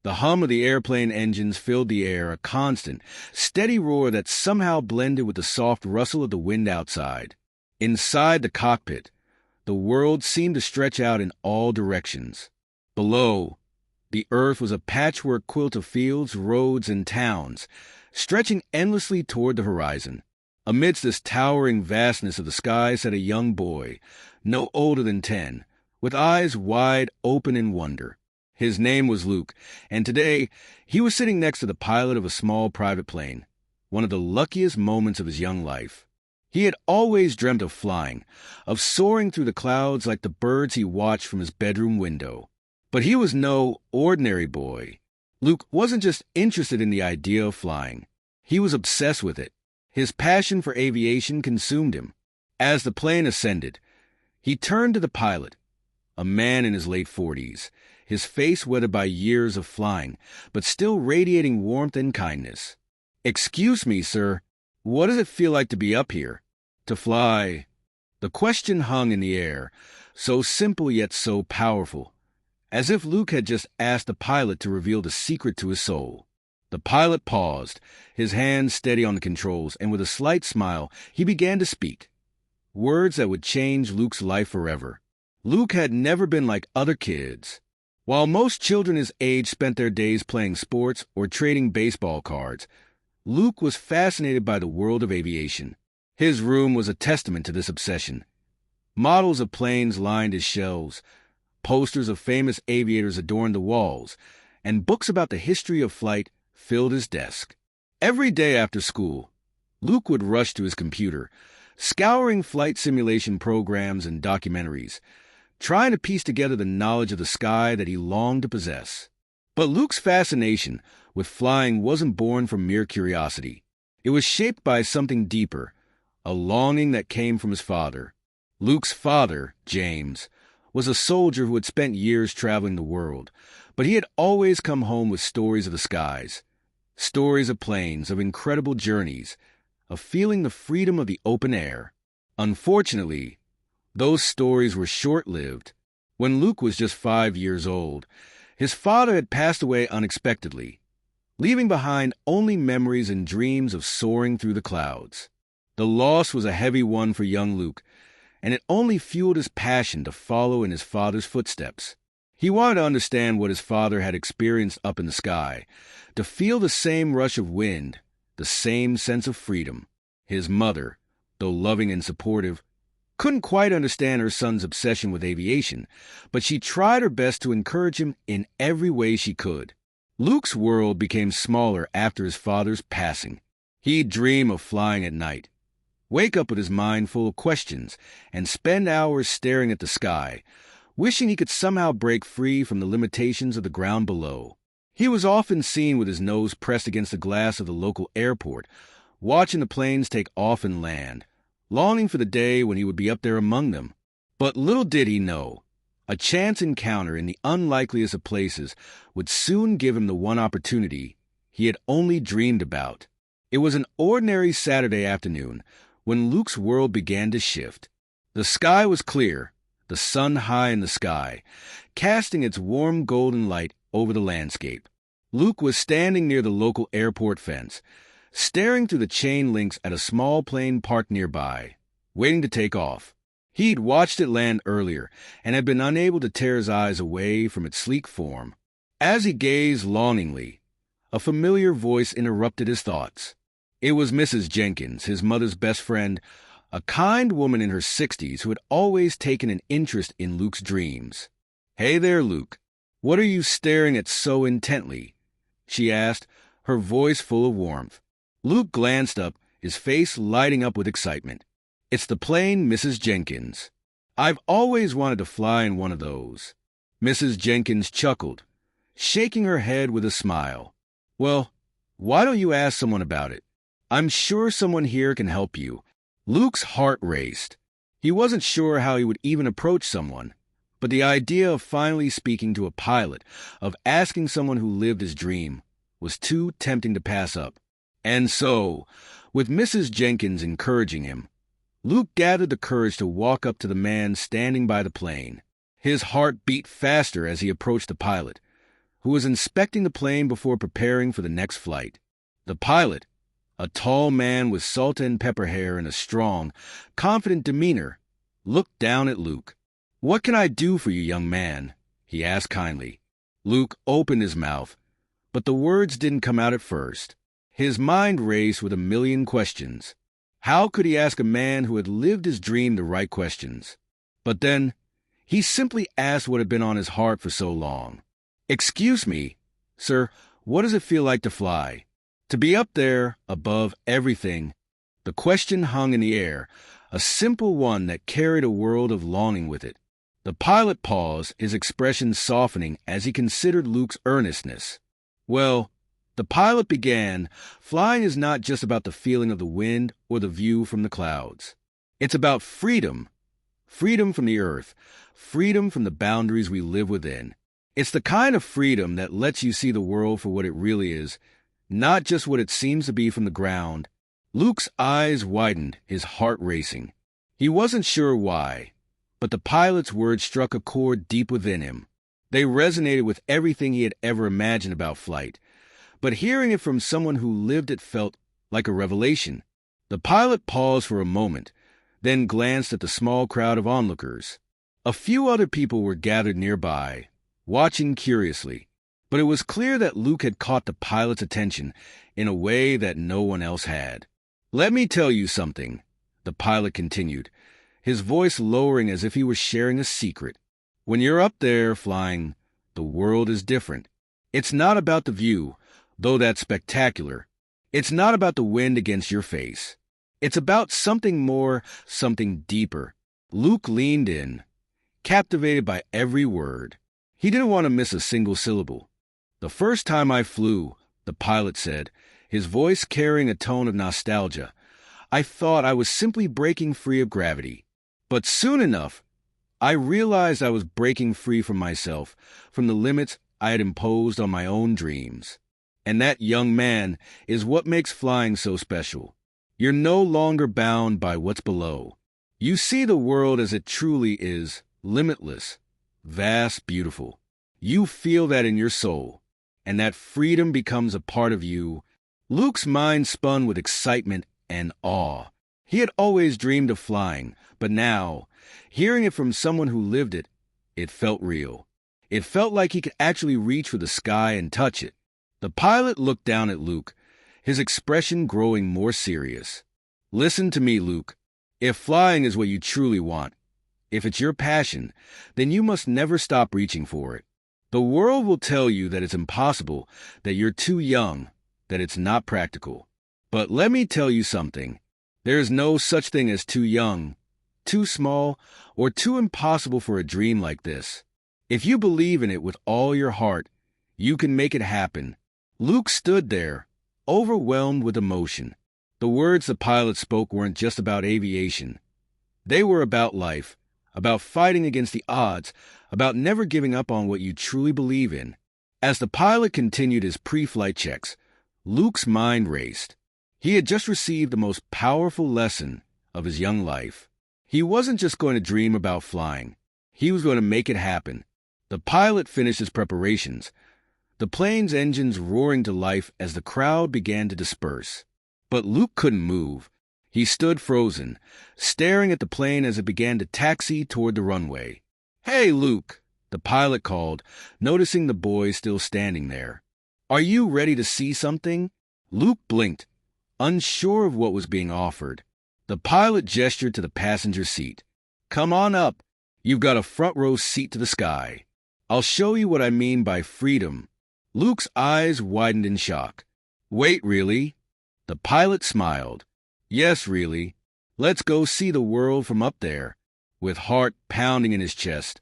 The hum of the airplane engines filled the air, a constant, steady roar that somehow blended with the soft rustle of the wind outside. Inside the cockpit, the world seemed to stretch out in all directions. Below, the earth was a patchwork quilt of fields, roads, and towns, stretching endlessly toward the horizon. Amidst this towering vastness of the sky sat a young boy, no older than 10, with eyes wide open in wonder. His name was Luke, and today he was sitting next to the pilot of a small private plane, one of the luckiest moments of his young life. He had always dreamt of flying, of soaring through the clouds like the birds he watched from his bedroom window. But he was no ordinary boy. Luke wasn't just interested in the idea of flying. He was obsessed with it. His passion for aviation consumed him. As the plane ascended, he turned to the pilot, a man in his late 40s, his face weathered by years of flying, but still radiating warmth and kindness. "Excuse me, sir, what does it feel like to be up here? To fly?" The question hung in the air, so simple yet so powerful, as if Luke had just asked the pilot to reveal the secret to his soul. The pilot paused, his hands steady on the controls, and with a slight smile, he began to speak. Words that would change Luke's life forever. Luke had never been like other kids. While most children his age spent their days playing sports or trading baseball cards, Luke was fascinated by the world of aviation. His room was a testament to this obsession. Models of planes lined his shelves, posters of famous aviators adorned the walls, and books about the history of flight filled his desk. Every day after school, Luke would rush to his computer, scouring flight simulation programs and documentaries, trying to piece together the knowledge of the sky that he longed to possess. But Luke's fascination with flying wasn't born from mere curiosity. It was shaped by something deeper, a longing that came from his father. Luke's father, James, was a soldier who had spent years traveling the world, but he had always come home with stories of the skies, stories of planes, of incredible journeys, of feeling the freedom of the open air. Unfortunately, those stories were short-lived. When Luke was just 5 years old, his father had passed away unexpectedly, leaving behind only memories and dreams of soaring through the clouds. The loss was a heavy one for young Luke, and it only fueled his passion to follow in his father's footsteps. He wanted to understand what his father had experienced up in the sky, to feel the same rush of wind, the same sense of freedom. His mother, though loving and supportive, couldn't quite understand her son's obsession with aviation, but she tried her best to encourage him in every way she could. Luke's world became smaller after his father's passing. He'd dream of flying at night, wake up with his mind full of questions, and spend hours staring at the sky, wishing he could somehow break free from the limitations of the ground below. He was often seen with his nose pressed against the glass of the local airport, watching the planes take off and land, longing for the day when he would be up there among them. But little did he know, a chance encounter in the unlikeliest of places would soon give him the one opportunity he had only dreamed about. It was an ordinary Saturday afternoon when Luke's world began to shift. The sky was clear, the sun high in the sky, casting its warm golden light over the landscape. Luke was standing near the local airport fence, staring through the chain links at a small plane parked nearby, waiting to take off. He'd watched it land earlier and had been unable to tear his eyes away from its sleek form. As he gazed longingly, a familiar voice interrupted his thoughts. It was Mrs. Jenkins, his mother's best friend, a kind woman in her 60s who had always taken an interest in Luke's dreams. "Hey there, Luke. What are you staring at so intently?" she asked, her voice full of warmth. Luke glanced up, his face lighting up with excitement. "It's the plane, Mrs. Jenkins. I've always wanted to fly in one of those." Mrs. Jenkins chuckled, shaking her head with a smile. "Well, why don't you ask someone about it? I'm sure someone here can help you." Luke's heart raced. He wasn't sure how he would even approach someone, but the idea of finally speaking to a pilot, of asking someone who lived his dream, was too tempting to pass up. And so, with Mrs. Jenkins encouraging him, Luke gathered the courage to walk up to the man standing by the plane. His heart beat faster as he approached the pilot, who was inspecting the plane before preparing for the next flight. The pilot, a tall man with salt and pepper hair and a strong, confident demeanor, looked down at Luke. "What can I do for you, young man?" he asked kindly. Luke opened his mouth, but the words didn't come out at first. His mind raced with a million questions. How could he ask a man who had lived his dream the right questions? But then, he simply asked what had been on his heart for so long. "Excuse me, sir, what does it feel like to fly? To be up there, above everything?" The question hung in the air, a simple one that carried a world of longing with it. The pilot paused, his expression softening as he considered Luke's earnestness. "Well," the pilot began, "flying is not just about the feeling of the wind or the view from the clouds. It's about freedom. Freedom from the earth. Freedom from the boundaries we live within. It's the kind of freedom that lets you see the world for what it really is, not just what it seems to be from the ground." Luke's eyes widened, his heart racing. He wasn't sure why, but the pilot's words struck a chord deep within him. They resonated with everything he had ever imagined about flight, but hearing it from someone who lived it felt like a revelation. The pilot paused for a moment, then glanced at the small crowd of onlookers. A few other people were gathered nearby, watching curiously, but it was clear that Luke had caught the pilot's attention in a way that no one else had. "Let me tell you something," the pilot continued, his voice lowering as if he was sharing a secret. "When you're up there flying, the world is different. It's not about the view, though that's spectacular. It's not about the wind against your face. It's about something more, something deeper." Luke leaned in, captivated by every word. He didn't want to miss a single syllable. "The first time I flew," the pilot said, his voice carrying a tone of nostalgia, "I thought I was simply breaking free of gravity. But soon enough, I realized I was breaking free from myself, from the limits I had imposed on my own dreams. And that, young man, is what makes flying so special. You're no longer bound by what's below. You see the world as it truly is, limitless, vast, beautiful. You feel that in your soul, and that freedom becomes a part of you." Luke's mind spun with excitement and awe. He had always dreamed of flying, but now, hearing it from someone who lived it, it felt real. It felt like he could actually reach for the sky and touch it. The pilot looked down at Luke, his expression growing more serious. "Listen to me, Luke. If flying is what you truly want, if it's your passion, then you must never stop reaching for it. The world will tell you that it's impossible, that you're too young, that it's not practical. But let me tell you something. There is no such thing as too young, too small, or too impossible for a dream like this. If you believe in it with all your heart, you can make it happen." Luke stood there, overwhelmed with emotion. The words the pilot spoke weren't just about aviation. They were about life, about fighting against the odds, about never giving up on what you truly believe in. As the pilot continued his pre-flight checks, Luke's mind raced. He had just received the most powerful lesson of his young life. He wasn't just going to dream about flying. He was going to make it happen. The pilot finished his preparations, the plane's engines roaring to life as the crowd began to disperse. But Luke couldn't move. He stood frozen, staring at the plane as it began to taxi toward the runway. "Hey, Luke," the pilot called, noticing the boy still standing there. "Are you ready to see something?" Luke blinked, unsure of what was being offered. The pilot gestured to the passenger seat. "Come on up. You've got a front row seat to the sky. I'll show you what I mean by freedom." Luke's eyes widened in shock. "Wait, really?" The pilot smiled. "Yes, really. Let's go see the world from up there." With heart pounding in his chest,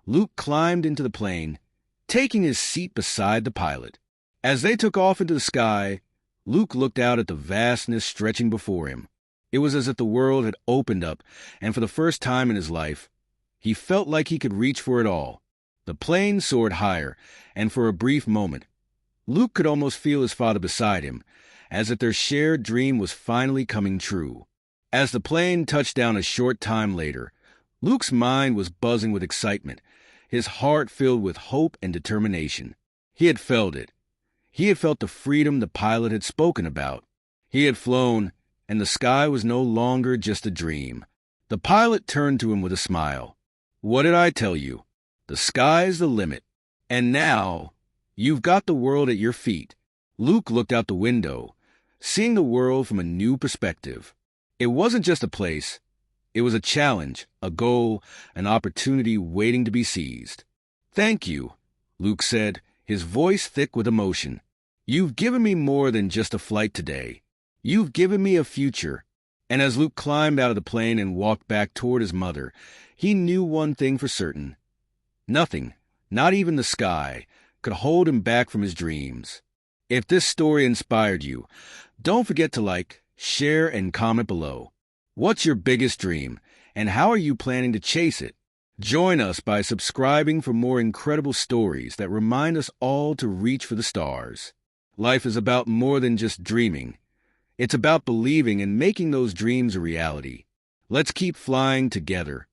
Luke climbed into the plane, taking his seat beside the pilot. As they took off into the sky, Luke looked out at the vastness stretching before him. It was as if the world had opened up, and for the first time in his life, he felt like he could reach for it all. The plane soared higher, and for a brief moment, Luke could almost feel his father beside him, as if their shared dream was finally coming true. As the plane touched down a short time later, Luke's mind was buzzing with excitement, his heart filled with hope and determination. He had felt it. He had felt the freedom the pilot had spoken about. He had flown, and the sky was no longer just a dream. The pilot turned to him with a smile. "What did I tell you? The sky's the limit. And now, you've got the world at your feet." Luke looked out the window, seeing the world from a new perspective. It wasn't just a place. It was a challenge, a goal, an opportunity waiting to be seized. "Thank you," Luke said, his voice thick with emotion. "You've given me more than just a flight today. You've given me a future." And as Luke climbed out of the plane and walked back toward his mother, he knew one thing for certain. Nothing, not even the sky, could hold him back from his dreams. If this story inspired you, don't forget to like, share, and comment below. What's your biggest dream, and how are you planning to chase it? Join us by subscribing for more incredible stories that remind us all to reach for the stars. Life is about more than just dreaming. It's about believing and making those dreams a reality. Let's keep flying together.